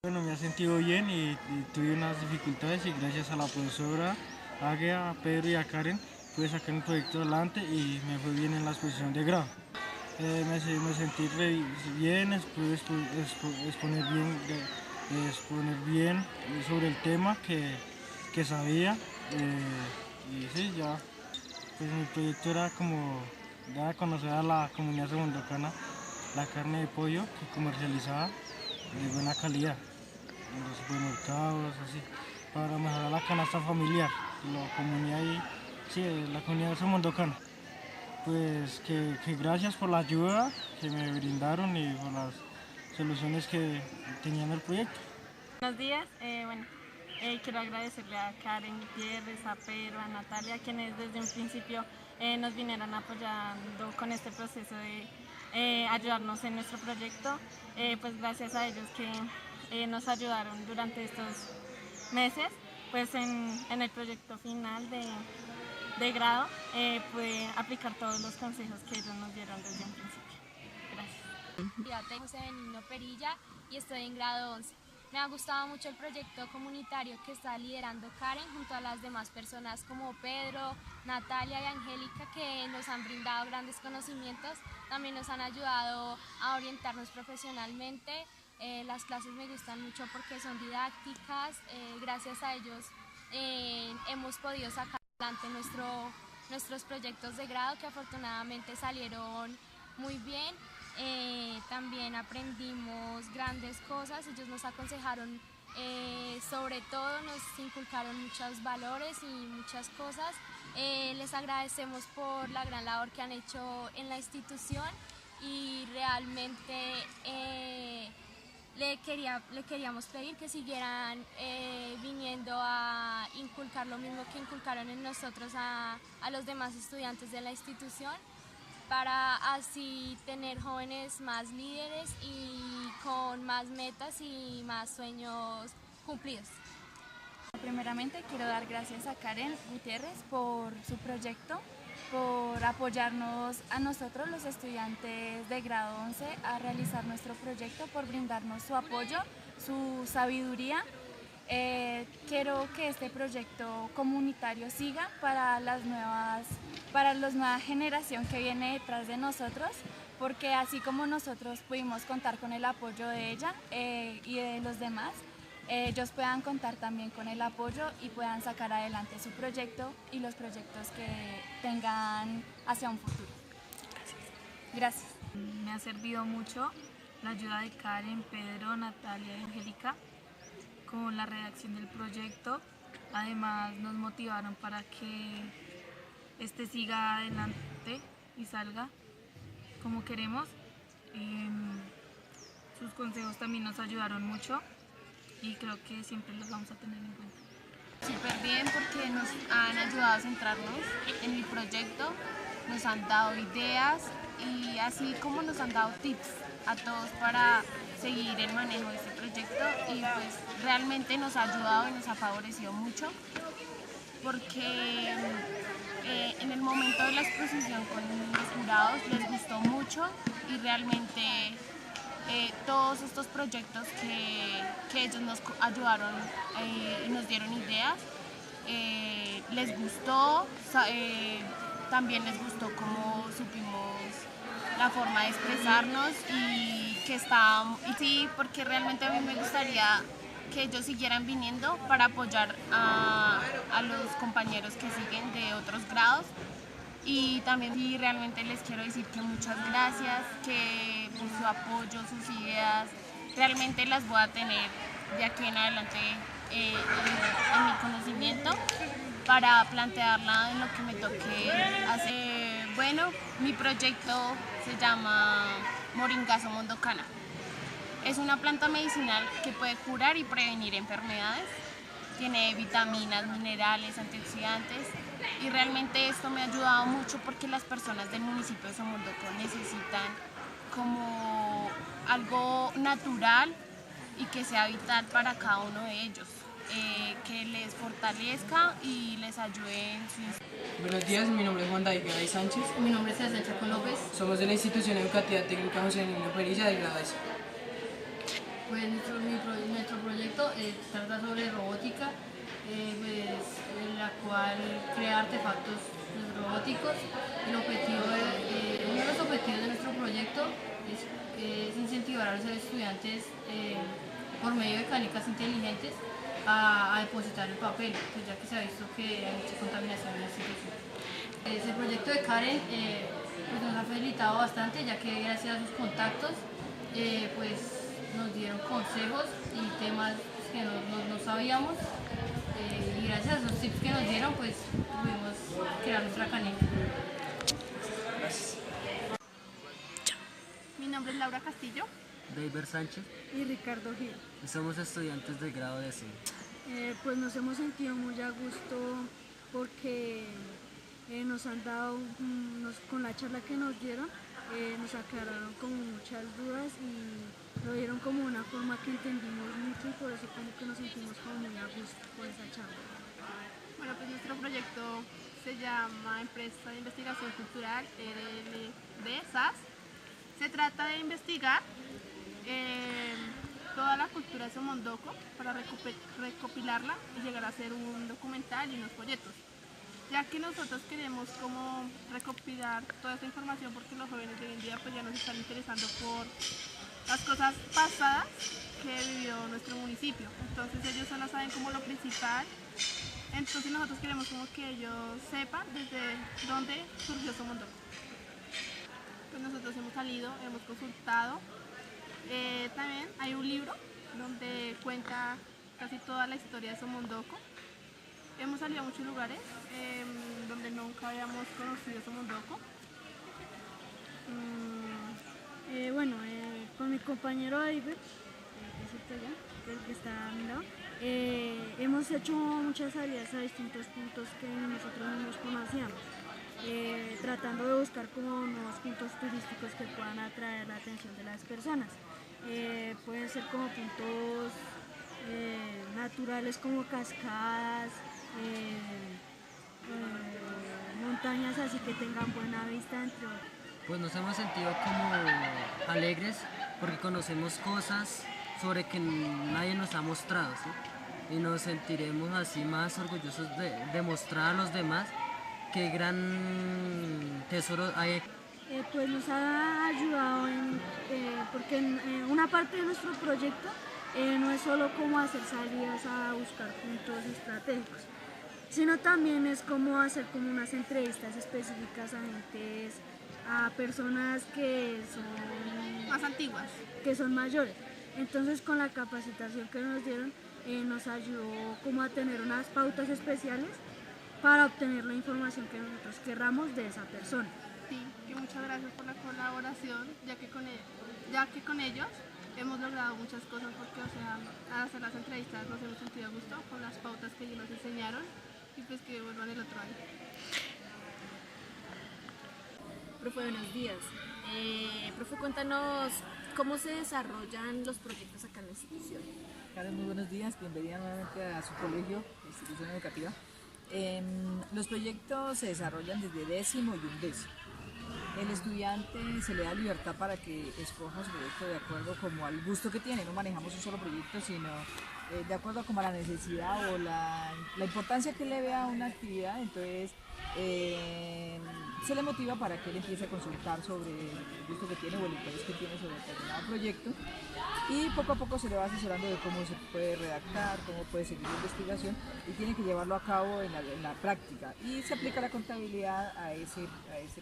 Bueno, me he sentido bien y tuve unas dificultades y gracias a la profesora Águeda, a Pedro y a Karen pude sacar el proyecto adelante y me fue bien en la exposición de grado. Me sentí bien, exponer bien sobre el tema que sabía y sí, ya, pues mi proyecto era como dar a conocer a la comunidad segundocana la carne de pollo que comercializaba de buena calidad en los supermercados, así, para mejorar la canasta familiar, la comunidad y, sí, la comunidad segundocana. Pues que gracias por la ayuda que me brindaron y por las soluciones que tenían el proyecto. Buenos días, quiero agradecerle a Karen Gutiérrez, a Pedro, a Natalia, quienes desde un principio nos vinieron apoyando con este proceso de ayudarnos en nuestro proyecto. Pues gracias a ellos que nos ayudaron durante estos meses, pues en el proyecto final de grado pude aplicar todos los consejos que ellos nos dieron desde un principio. Gracias. Ya tengo José Benigno Perilla y estoy en grado 11. Me ha gustado mucho el proyecto comunitario que está liderando Karen junto a las demás personas como Pedro, Natalia y Angélica, que nos han brindado grandes conocimientos. También nos han ayudado a orientarnos profesionalmente. Las clases me gustan mucho porque son didácticas. Gracias a ellos hemos podido sacar adelante nuestros proyectos de grado, que afortunadamente salieron muy bien. También aprendimos grandes cosas, ellos nos aconsejaron, sobre todo nos inculcaron muchos valores y muchas cosas. Les agradecemos por la gran labor que han hecho en la institución y realmente le queríamos pedir que siguieran viniendo a inculcar lo mismo que inculcaron en nosotros a los demás estudiantes de la institución, para así tener jóvenes más líderes y con más metas y más sueños cumplidos. Primeramente quiero dar gracias a Karen Gutiérrez por su proyecto, por apoyarnos a nosotros los estudiantes de grado 11 a realizar nuestro proyecto, por brindarnos su apoyo, su sabiduría. Quiero que este proyecto comunitario siga para la nueva generación que viene detrás de nosotros, porque así como nosotros pudimos contar con el apoyo de ella y de los demás, ellos puedan contar también con el apoyo y puedan sacar adelante su proyecto y los proyectos que tengan hacia un futuro. Gracias. Me ha servido mucho la ayuda de Karen, Pedro, Natalia y Angélica con la redacción del proyecto. Además nos motivaron para que este siga adelante y salga como queremos. Sus consejos también nos ayudaron mucho y creo que siempre los vamos a tener en cuenta. Súper bien, porque nos han ayudado a centrarnos en el proyecto, nos han dado ideas y así como nos han dado tips a todos para seguir el manejo de este proyecto, y pues realmente nos ha ayudado y nos ha favorecido mucho, porque en el momento de la exposición con los jurados les gustó mucho y realmente todos estos proyectos que ellos nos ayudaron y nos dieron ideas, les gustó. También les gustó cómo supimos la forma de expresarnos y sí, porque realmente a mí me gustaría que ellos siguieran viniendo para apoyar a los compañeros que siguen de otros grados. Y también sí, realmente les quiero decir que muchas gracias, que por su apoyo, sus ideas, realmente las voy a tener de aquí en adelante en mi conocimiento para plantearla en lo que me toque hacer. Bueno, mi proyecto se llama Moringazo Mondocana. Es una planta medicinal que puede curar y prevenir enfermedades. Tiene vitaminas, minerales, antioxidantes, y realmente esto me ha ayudado mucho porque las personas del municipio de Somondocó necesitan como algo natural y que sea vital para cada uno de ellos, que les fortalezca y les ayude en su... Buenos días, mi nombre es Juan David Garay Sánchez. Mi nombre es César Chaco López. Somos de la institución educativa técnica José Benigno Perilla de grado 11. Pues nuestro proyecto trata sobre robótica, pues, en la cual crea artefactos robóticos. Uno de los objetivos de nuestro proyecto es incentivar a los estudiantes por medio de canicas inteligentes a depositar el papel, pues ya que se ha visto que hay mucha contaminación en la institución. Ese proyecto de Karen pues nos ha facilitado bastante, ya que gracias a sus contactos pues nos dieron consejos y temas que no sabíamos, y gracias a esos tips que nos dieron pues pudimos crear nuestra canica. Mi nombre es Laura Castillo. David Sánchez y Ricardo Gil. y somos estudiantes de grado de cine. Pues nos hemos sentido muy a gusto porque nos han dado, con la charla que nos dieron, nos aclararon como muchas dudas y lo dieron como una forma que entendimos mucho y por eso como que nos sentimos como muy a gusto por esa charla. Bueno, pues nuestro proyecto se llama Empresa de Investigación Cultural, RLD SAS. Se trata de investigar toda la cultura de Somondoko para recopilarla y llegar a hacer un documental y unos folletos, ya que nosotros queremos como recopilar toda esta información porque los jóvenes de hoy en día pues ya nos están interesando por las cosas pasadas que vivió nuestro municipio, entonces ellos solo saben como lo principal, entonces nosotros queremos como que ellos sepan desde dónde surgió Somondoko. Pues nosotros hemos salido, hemos consultado, también hay un libro donde cuenta casi toda la historia de Somondoko. Hemos salido a muchos lugares donde nunca habíamos conocido Somondoko. Con mi compañero David, que es el que está a mi lado, hemos hecho muchas salidas a distintos puntos que nosotros no nos conocíamos. Tratando de buscar como nuevos puntos turísticos que puedan atraer la atención de las personas. Pueden ser como puntos naturales como cascadas, montañas así que tengan buena vista, entre otros. Pues nos hemos sentido como alegres porque conocemos cosas sobre que nadie nos ha mostrado, ¿sí? Y nos sentiremos así más orgullosos de mostrar a los demás qué gran tesoro hay. Pues nos ha ayudado porque una parte de nuestro proyecto no es solo como hacer salidas a buscar puntos estratégicos, sino también es como hacer como unas entrevistas específicas a personas que son Más antiguas. que son mayores. Entonces con la capacitación que nos dieron nos ayudó como a tener unas pautas especiales para obtener la información que nosotros querramos de esa persona. Sí, y muchas gracias por la colaboración, ya que con ellos hemos logrado muchas cosas porque, o sea, al hacer las entrevistas nos hemos sentido a gusto con las pautas que ellos nos enseñaron y pues que vuelvan el otro año. Profe, buenos días. Profe, cuéntanos cómo se desarrollan los proyectos acá en la institución. Karen, muy buenos días, bienvenida nuevamente a su colegio, institución educativa. Los proyectos se desarrollan desde décimo y undécimo. El estudiante se le da libertad para que escoja su proyecto de acuerdo como al gusto que tiene. No manejamos un solo proyecto, sino de acuerdo como a la necesidad o la importancia que le vea a una actividad. Entonces se le motiva para que él empiece a consultar sobre el gusto que tiene o el interés que tiene sobre determinado proyecto, y poco a poco se le va asesorando de cómo se puede redactar, cómo puede seguir la investigación, y tiene que llevarlo a cabo en la práctica, y se aplica la contabilidad a ese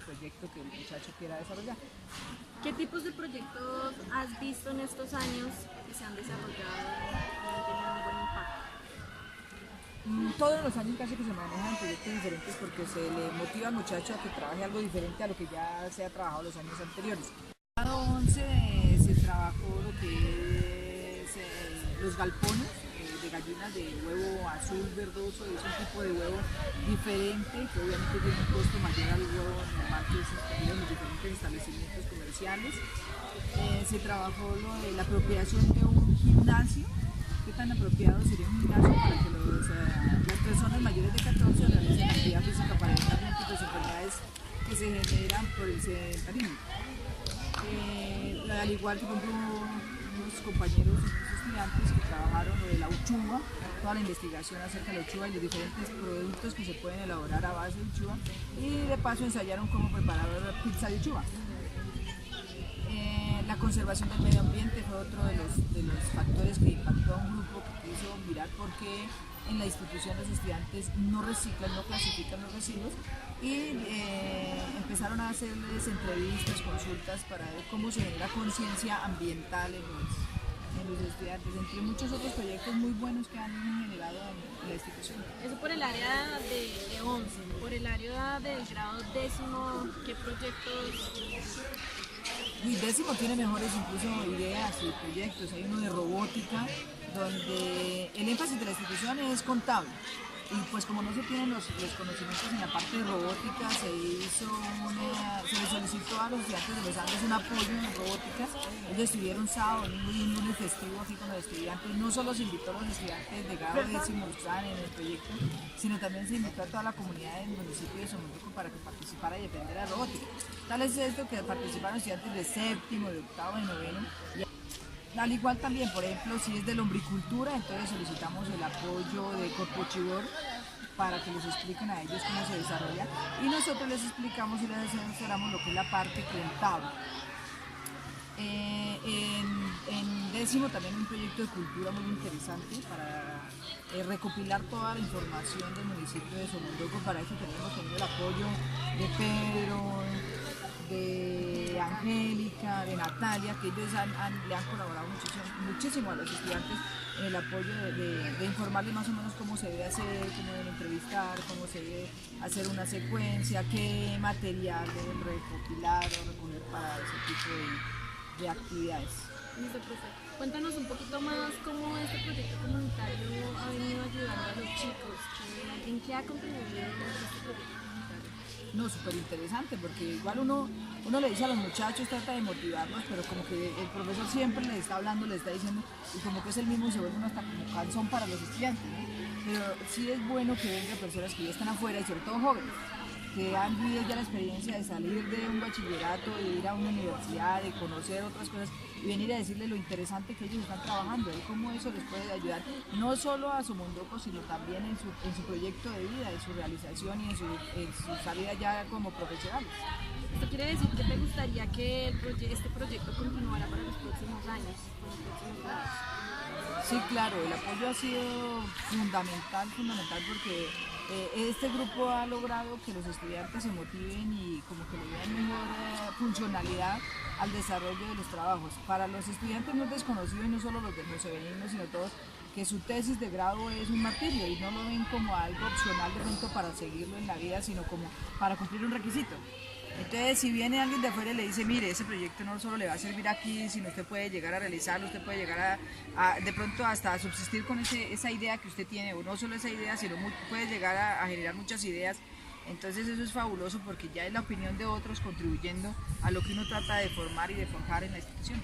proyecto que el muchacho quiera desarrollar. ¿Qué tipos de proyectos has visto en estos años que se han desarrollado y han tenido un buen impacto? Todos los años casi que se manejan proyectos diferentes porque se le motiva al muchacho a que trabaje algo diferente a lo que ya se ha trabajado los años anteriores. En grado 11 se trabajó lo que es los galpones de gallinas de huevo azul verdoso. Es un tipo de huevo diferente que obviamente tiene un costo mayor al huevo normal que se escogido en los diferentes establecimientos comerciales. Se trabajó lo de la apropiación de un gimnasio. ¿Qué tan apropiado sería un gimnasio para que las personas mayores de 14 realicen actividad física para evitar múltiples enfermedades que se generan por el sedentarismo? Al igual que, por ejemplo, unos compañeros, unos estudiantes que trabajaron lo de la uchuva, toda la investigación acerca de la uchuva y los diferentes productos que se pueden elaborar a base de uchuva, y de paso ensayaron cómo preparar pizza de uchuva. La conservación del medio ambiente fue otro de los factores que impactó a un grupo que quiso mirar por qué en la institución los estudiantes no reciclan, no clasifican los residuos, y empezaron a hacerles entrevistas, consultas para ver cómo se genera conciencia ambiental en los estudiantes, entre muchos otros proyectos muy buenos que han generado en la institución. Eso por el área de 11, por el área del grado 10º, ¿qué proyectos? Y 10º tiene mejores incluso ideas y proyectos. Hay uno de robótica, donde el énfasis de la institución es contable. Y pues como no se tienen los conocimientos en la parte de robótica, se les solicitó a los estudiantes de los Andes un apoyo en robótica. Ellos estuvieron sábado, domingo y un lunes festivo aquí con los estudiantes. No solo se invitó a los estudiantes de grado 10º que estaban en el proyecto, sino también se invitó a toda la comunidad del municipio de Somondoco para que participara y aprendiera robótica. Tal es esto que participaron estudiantes de 7º, de 8º, de 9º. Al igual también, por ejemplo, si es de lombricultura, entonces solicitamos el apoyo de Corpochivor para que les expliquen a ellos cómo se desarrolla, y nosotros les explicamos y les asesoramos lo que es la parte contable. En 10º también un proyecto de cultura muy interesante para recopilar toda la información del municipio de Somondoco. Para eso tenemos tenido el apoyo de Pedro, de Angélica, de Natalia, que ellos le han colaborado muchísimo a los estudiantes en el apoyo de informarles más o menos cómo se debe hacer, cómo deben entrevistar, cómo se debe hacer una secuencia, qué material deben recopilar o recoger para ese tipo de actividades. Listo, profe. Cuéntanos un poquito más cómo este proyecto comunitario ha venido ayudando a los chicos, en qué ha contribuido este proyecto. No, súper interesante, porque igual uno le dice a los muchachos, trata de motivarlos, pero como que el profesor siempre les está hablando, les está diciendo, y como que es el mismo y se vuelve uno hasta como cansón para los estudiantes, ¿no? Pero sí es bueno que vengan personas que ya están afuera, y sobre todo jóvenes, que han vivido ya la experiencia de salir de un bachillerato, de ir a una universidad, de conocer otras cosas, y venir a decirles lo interesante que ellos están trabajando, y cómo eso les puede ayudar, no solo a Somondoco, sino también en su proyecto de vida, en su realización y en su salida ya como profesionales. ¿Esto quiere decir que te gustaría que este proyecto continuara para los próximos años? Sí, claro, el apoyo ha sido fundamental porque este grupo ha logrado que los estudiantes se motiven y como que le den mejor funcionalidad al desarrollo de los trabajos. Para los estudiantes no es desconocido, y no solo los del josefiniano, sino todos, que su tesis de grado es un martirio y no lo ven como algo opcional de pronto para seguirlo en la vida, sino como para cumplir un requisito. Entonces, si viene alguien de afuera y le dice, mire, ese proyecto no solo le va a servir aquí, sino usted puede llegar a realizarlo, usted puede llegar a de pronto hasta a subsistir con esa idea que usted tiene, o no solo esa idea, sino puede llegar a generar muchas ideas. Entonces eso es fabuloso, porque ya es la opinión de otros contribuyendo a lo que uno trata de formar y de forjar en la institución.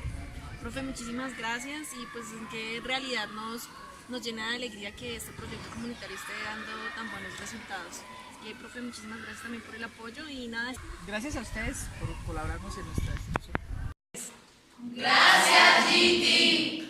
Profe, muchísimas gracias, y pues en qué realidad nos llena de alegría que este proyecto comunitario esté dando tan buenos resultados. Y profe, muchísimas gracias también por el apoyo y nada. Gracias a ustedes por colaborarnos en nuestra institución. Gracias, Giti.